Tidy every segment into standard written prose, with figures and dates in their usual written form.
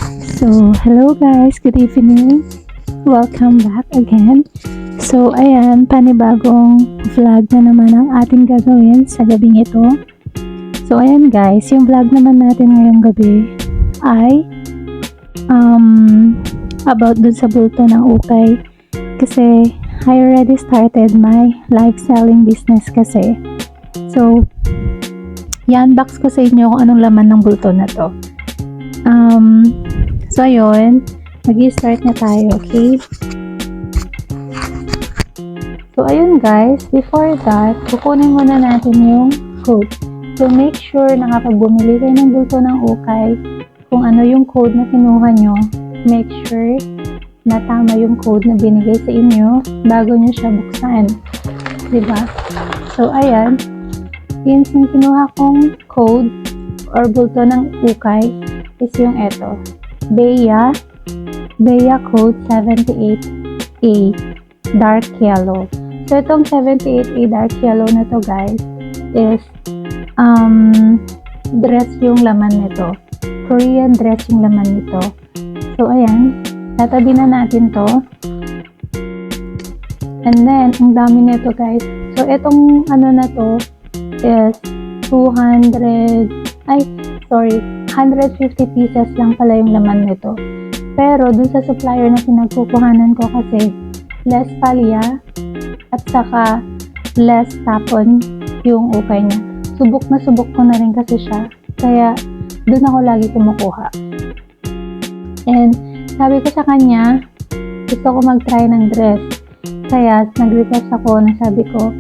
So, hello guys, good evening. Welcome back again. So, ayan, panibagong vlog na naman ang ating gagawin sa gabing ito. So, ayan guys, yung vlog naman natin ngayong gabi ay about dun sa bulto ng ukay. Kasi, I already started my live selling business kasi. So, i-unbox ko sa inyo kung anong laman ng bulto na to. So, ayun. Mag-i-start na tayo, okay? So, ayun guys. Before that, kukunin muna natin yung code. So, make sure na kapag bumili kayo ng bulto ng ukay, kung ano yung code na kinuha nyo, make sure na tama yung code na binigay sa inyo bago nyo siya buksan. Diba? So, ayan. Yung kinuha kong code or bulto ng ukay is yung eto. Bea code 78A dark yellow. So itong 78A dark yellow na to guys is dress yung laman nito. Korean dress yung laman nito. So ayan, tatabi na natin to. And then ang dami nito guys. So itong ano na to is 150 pieces lang pala yung laman nito. Pero dun sa supplier na pinagkukuhanan ko kasi less palya at saka less tapon yung ukay niya. Subok ko na rin kasi siya. Kaya dun ako lagi kumukuha. And sabi ko sa kanya, gusto ko mag-try ng dress. Kaya nag-request ako na sabi ko,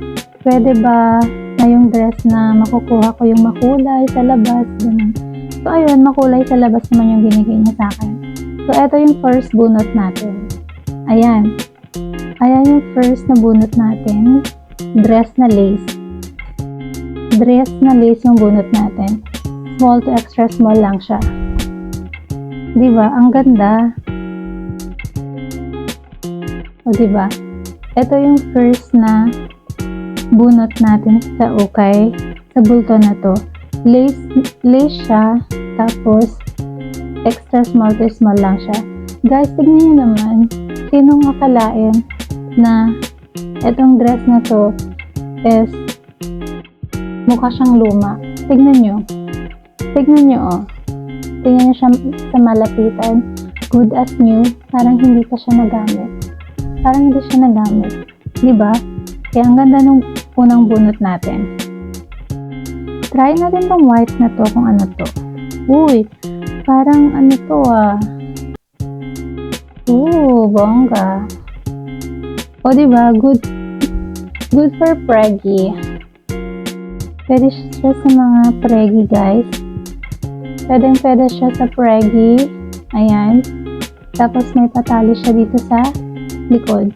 pwede ba na yung dress na makukuha ko yung makulay sa labas, ganun. So, ayun, makulay sa labas naman yung binigay niya sa akin. So, ito yung first bunot natin. Ayan. Ayan yung first na bunot natin. Dress na lace. Dress na lace yung bunot natin. Small to extra small lang siya. Diba? Ang ganda. O, diba? Ito yung first na bunot natin sa ukay, sa bulto na to. Lace siya, tapos extra small to small lang siya. Guys, tignan nyo naman, sinong akalain na itong dress na to is mukha siyang luma. Tignan nyo oh. Tignan nyo siya sa malapitan, good as new, parang hindi pa siya nagamit. Diba? Kaya ang ganda nung unang bunot natin. Try natin tong white na to kung ano to. Uy, parang ano to ah. Bongga. O diba, good for preggy. Pwede siya sa mga preggy guys. Pwede siya sa preggy. Ayan. Tapos may patali siya dito sa likod.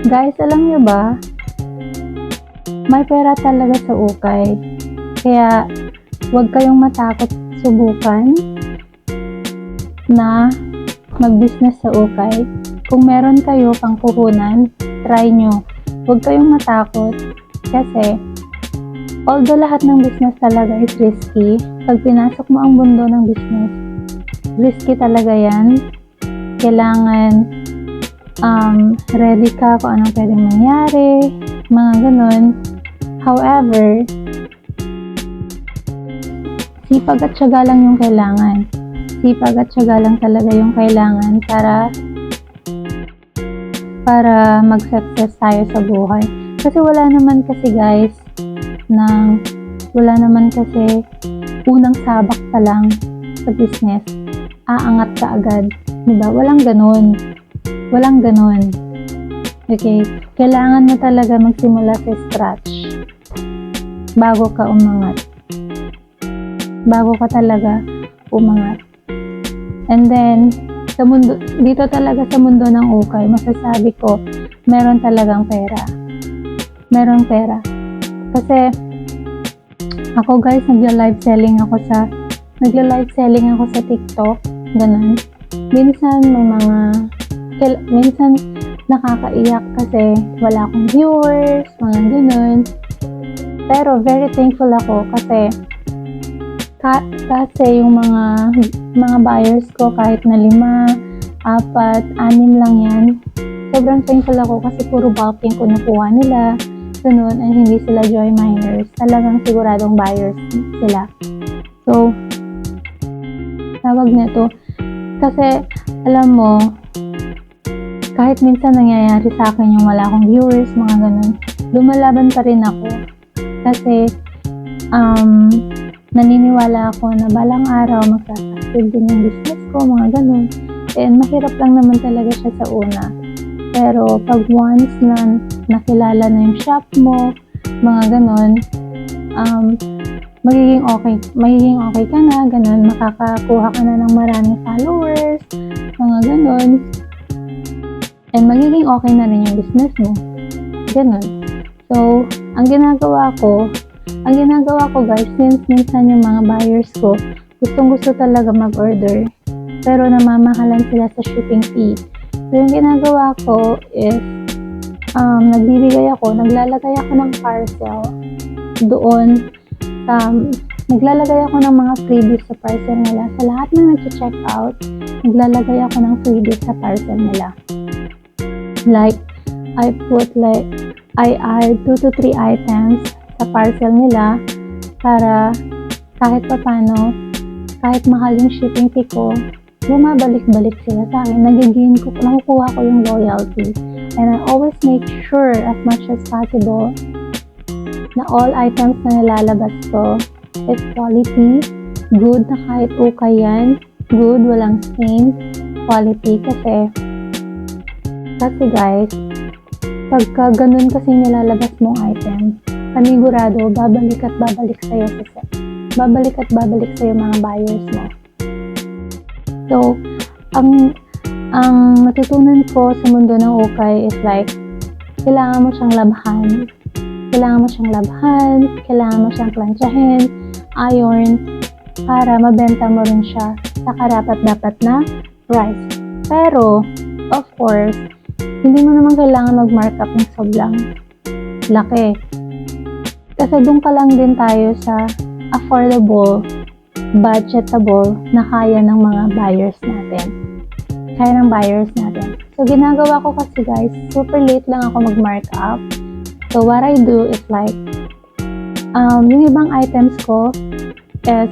Guys, alam nyo ba, may pera talaga sa ukay. Kaya, huwag kayong matakot subukan na mag-business sa ukay. Kung meron kayo pang puhunan, try nyo. Huwag kayong matakot kasi although lahat ng business talaga is risky, pag pinasok mo ang mundo ng business, risky talaga yan. Kailangan ready ka kung anong pwedeng mangyari, mga ganun. However, sipag at tiyaga lang yung kailangan. Sipag at tiyaga lang talaga yung kailangan para mag-success tayo sa buhay. Kasi wala naman kasi unang sabak pa lang sa business, aangat ka agad. Diba? Walang ganun. Okay? Kailangan mo talaga magsimula sa scratch bago ka talaga umangat. And then, dito talaga sa mundo ng ukay, masasabi ko, meron talagang pera. Kasi, ako guys, nagla-live selling ako sa TikTok, ganun. Minsan nakakaiyak kasi wala akong viewers, mga ganun. Pero very thankful ako kasi Kasi yung mga buyers ko kahit na 5, 4, 6 lang yan, sobrang thankful ako kasi puro bulk yung kinukuha nila. Ganun, and hindi sila joy miners. Talagang siguradong buyers sila. So, tawag nito. Kasi, alam mo, kahit minsan nangyayari sa akin yung wala akong viewers, mga ganun, lumalaban pa rin ako. Kasi, naniniwala ako na balang araw magsa-succeed din yung business ko, mga ganun. And mahirap lang naman talaga siya sa una. Pero pag once na nakilala na yung shop mo, mga ganun, magiging okay ka na, ganun, makakakuha ka na ng maraming followers, mga ganun. And magiging okay na rin yung business mo. Ganun. So, ang ginagawa ko guys, since minsan yung mga buyers ko, gustong-gusto talaga mag-order, pero namamahalan sila sa shipping fee. So, yung ginagawa ko is, naglalagay ako ng parcel doon, naglalagay ako ng mga freebies sa parcel nila. Sa lahat ng nag-check out, naglalagay ako ng freebies sa parcel nila. Like, I add 2 to 3 items sa parcel nila para kahit papano, kahit mahal yung shipping fee ko, bumabalik-balik sila sa akin. Nakukuha ko yung loyalty. And I always make sure as much as possible na all items na nilalabas ko is quality, good na kahit ukay yan, good, walang stain, quality. Kasi guys, pagka ganun kasi nilalabas mong item, panigurado, babalik at babalik sa'yo mga buyers mo. So, ang natutunan ko sa mundo ng ukay is like, kailangan mo siyang labhan, kailangan mo siyang plantsahin, iron, para mabenta mo rin siya sa karapat-dapat na price. Pero, of course, hindi mo naman kailangan mag-markup ng sobrang laki. Kasi doon ka lang din tayo sa affordable, budgetable na kaya ng mga buyers natin. So, ginagawa ko kasi guys, super late lang ako mag-markup. So, what I do is like, yung ibang items ko is,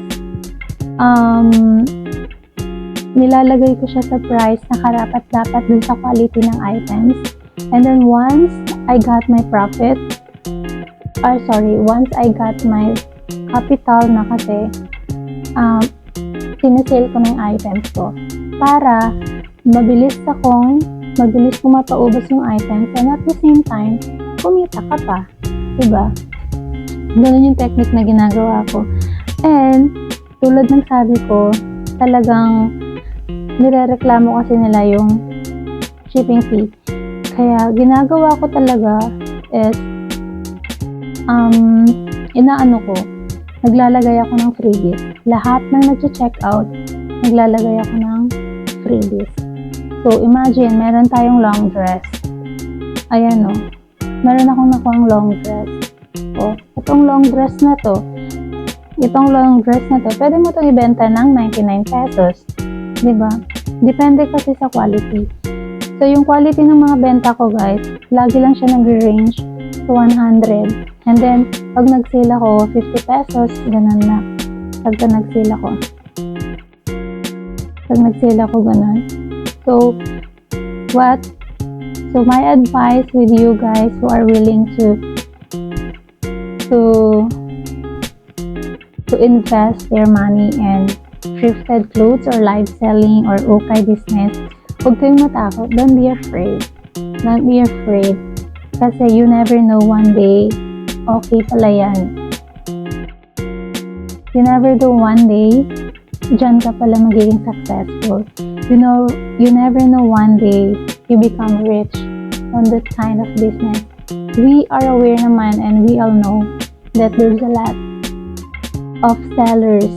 nilalagay ko siya sa price na karapat-dapat dun sa quality ng items. And then once I got my capital na kasi, sinesale ko na yung items ko para mabilis kong mapaubos yung items, and at the same time, kumita ka pa. Diba? Ganun yung technique na ginagawa ko. And, tulad ng sabi ko, talagang nirereklamo kasi nila yung shipping fee. Kaya, ginagawa ko talaga is, naglalagay ako ng freebies. Lahat ng nag-check out, naglalagay ako ng freebies. So, imagine, meron tayong long dress. Ayan o. Meron akong nakuhang long dress. O, itong long dress na to, pwede mo itong ibenta ng 99 pesos. Diba? Depende kasi sa quality. So, yung quality ng mga benta ko, guys, lagi lang siya nag-range to 100. And then, pag nag-sale ako, 50 pesos, ganun na. Pagka nag-sale ako, ganun. So my advice with you guys who are willing to invest their money in thrifted clothes or live selling or ukay business, huwag kayong matakot. Don't be afraid. Kasi you never know, one day, okay pala yan. You never know, one day, dyan ka pala magiging successful. You never know, one day, you become rich on that kind of business. We are aware naman, and we all know that there's a lot of sellers.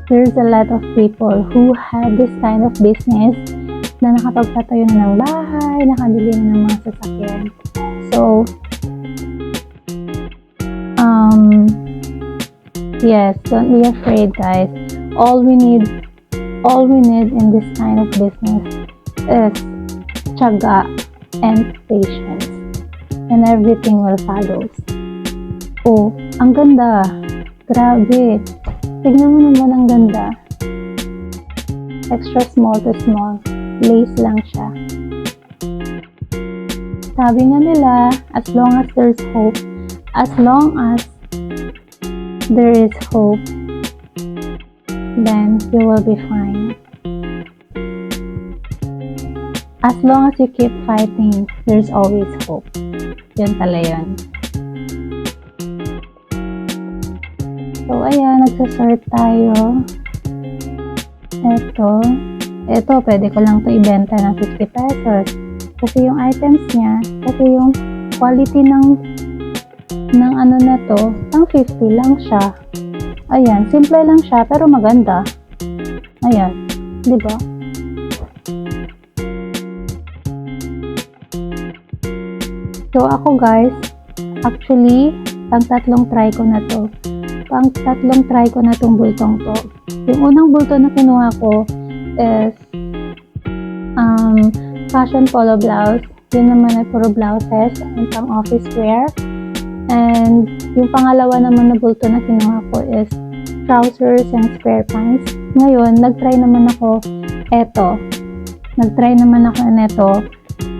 There's a lot of people who have this kind of business na nakapagpatayo na ng bahay, nakabili na ng mga sasakyan. So, Yes, don't be afraid, guys. All we need in this kind of business is tiyaga and patience, and everything will follow. Oh, ang ganda. Grabe. Tignan mo naman, ang ganda. Extra small to small. Lace lang siya. Sabi nga nila, as long as there's hope, as long as there is hope, then you will be fine. As long as you keep fighting, there's always hope. Yun pala yun. So, ayan, nagsasort tayo. Ito, pwede ko lang to ibenta ng 50 pesos. Kasi yung items niya, kasi yung quality ng ano na to, pang 50 lang siya. Ayan, simple lang siya, pero maganda. Ayan, di ba? So, ako guys, actually, pang-tatlong try ko na to. Pang-tatlong try ko na tong bultong to. Yung unang bulto na kinuha ko is fashion polo blouse. Yun naman ay puro blouses and pang office wear. And yung pangalawa naman na bulto na kinuha ko is trousers and square pants. Ngayon, nag-try naman ako eto. Nag-try naman ako neto,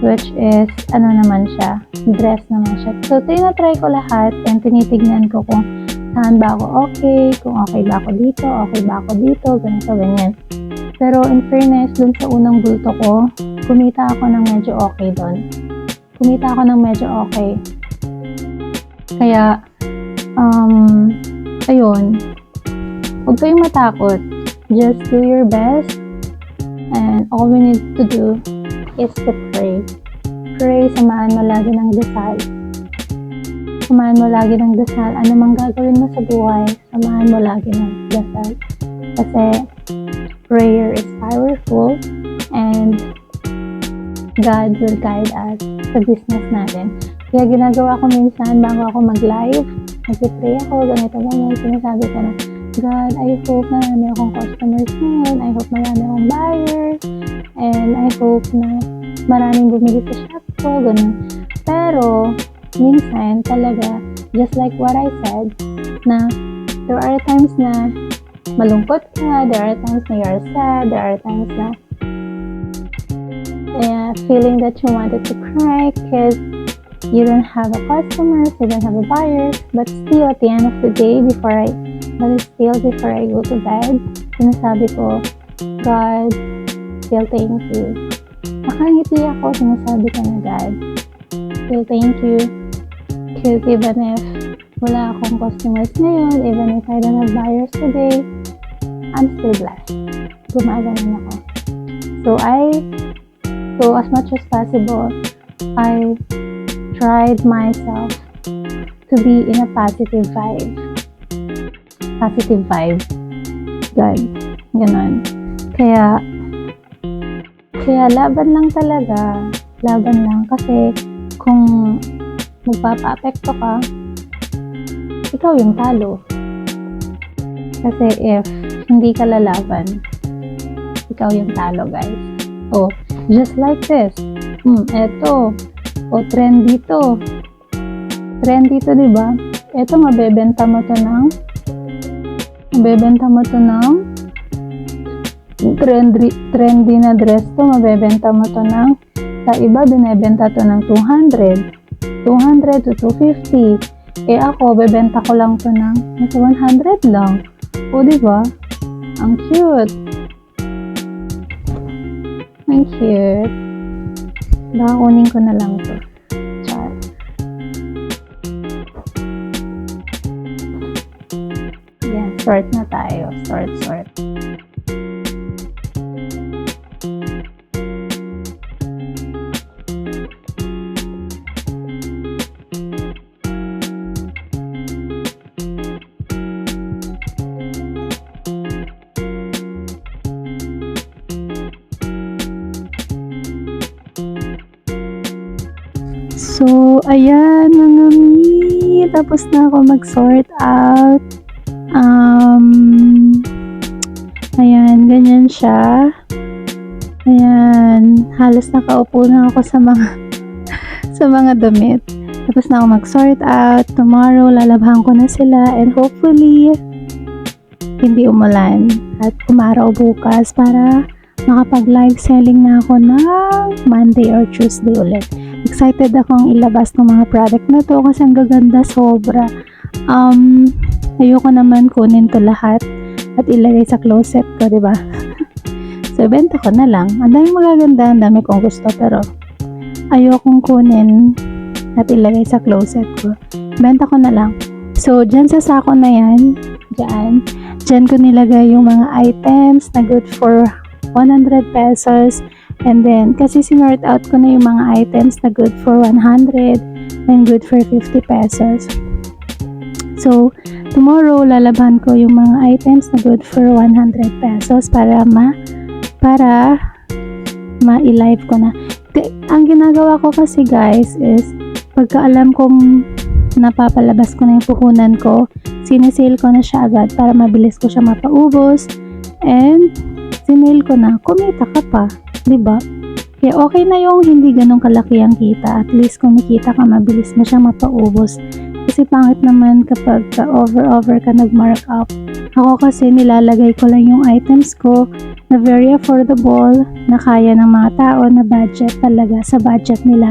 which is, ano naman siya, dress naman siya. So, tinatry ko lahat and tinitignan ko kung saan ba ako okay, kung okay ba ako dito, ganito, ganyan. Pero in fairness, dun sa unang bulto ko, kumita ako ng medyo okay dun. Kaya, ayun, huwag kayong matakot. Just do your best. And all we need to do is to pray. Pray, samahan mo lagi ng dasal. Ano mang gagawin mo sa buhay, samahan mo lagi ng dasal. Kasi prayer is powerful and God will guide us sa business natin. Kaya ginagawa ko minsan bago ako mag-live, nag-pray ako, ganito, ganyan, sinasabi ko na, God, I hope marami akong customers ngayon, I hope marami akong buyers, and I hope na maraming bumili sa shop ko, ganun. Pero, minsan talaga, just like what I said, na there are times na malungkot ka, there are times na you're sad, there are times na feeling that you wanted to cry because you don't have a customers, you don't have a buyers, but still at the end of the day, before I go to bed, sinasabi ko, God, still thank you. Nakangiti ako, sinasabi ko na God, still thank you. Because even if wala akong customers ngayon, even if I don't have buyers today, I'm still blessed. Gumaganon ako. So as much as possible, I tried myself to be in a positive vibe. God. Ganon. Kaya laban lang talaga. Laban lang. Kasi kung magpapa-apekto ka, ikaw yung talo. Kasi if hindi ka lalaban, ikaw yung talo, guys. Oh, just like this. Eto. O, trend dito, diba? Eto, mabebenta mo to ng trendy na dress to, mabebenta mo to ng, sa iba, binebenta to ng 200 to 250. Ako, bebenta ko lang to ng nasa 100 lang. O, diba? Ang cute. Baka kunin ko na lang to. Char. Yan, sort na tayo. Sort. So, ayan, mga mi. Tapos na ako mag-sort out. Ayan, ganyan siya. Ayan, halos nakaupo na ako sa mga sa mga damit. Tapos na ako mag-sort out. Tomorrow, lalabhan ko na sila and hopefully hindi umulan at umaraw bukas para makapag-live selling na ako ng Monday or Tuesday ulit. Excited akong ilabas ng mga product na to kasi ang gaganda sobra. Ayoko naman kunin to lahat at ilagay sa closet ko, diba? So, benta ko na lang. Ang daming magaganda, ang dami kong gusto, pero ayokong kunin at ilagay sa closet ko. Benta ko na lang. So, dyan sa sako na yan, dyan ko nilagay yung mga items na good for 100 pesos. And then, kasi sinort out ko na yung mga items na good for 100 and good for 50 pesos. So, tomorrow, lalabhan ko yung mga items na good for 100 pesos para ma-live ko na. Ang ginagawa ko kasi guys is, pagka alam kong napapalabas ko na yung puhunan ko, sinesale ko na siya agad para mabilis ko siya mapaubos. And, sinale ko na, kumita ka pa. Diba? Kaya okay na yung hindi ganun kalaki ang kita. At least kumikita ka, mabilis mo siya mapaubos. Kasi pangit naman kapag over ka nag-markup. Ako kasi nilalagay ko lang yung items ko na very affordable, na kaya ng mga tao, na budget talaga, sa budget nila.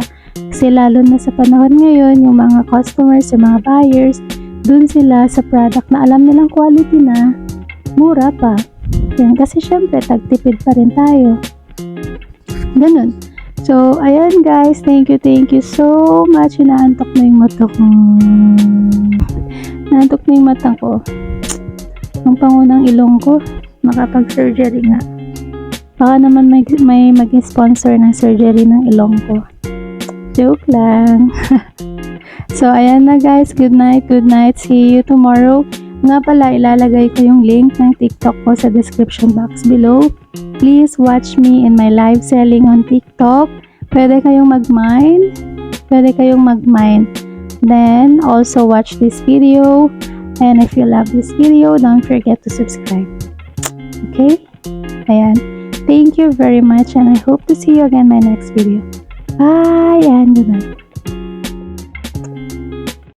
Kasi lalo na sa panahon ngayon, yung mga customers, yung mga buyers, dun sila sa product na alam nilang quality na, mura pa. Yan, kasi syempre, tagtipid pa rin tayo. Ganun. So, ayan guys, thank you so much. Inaantok na yung mata ko. Naantok na yung mata ko. Ang pangunang ilong ko, makapag-surgery nga. Baka naman may mag-sponsor ng surgery ng ilong ko. Joke lang. So, ayan na guys. Good night. See you tomorrow. Nga pala, ilalagay ko yung link ng TikTok ko sa description box below. Please watch me in my live selling on TikTok. Pwede kayong mag-mine. Then, also watch this video. And if you love this video, don't forget to subscribe. Okay? Ayan. Thank you very much and I hope to see you again in my next video. Bye and good night.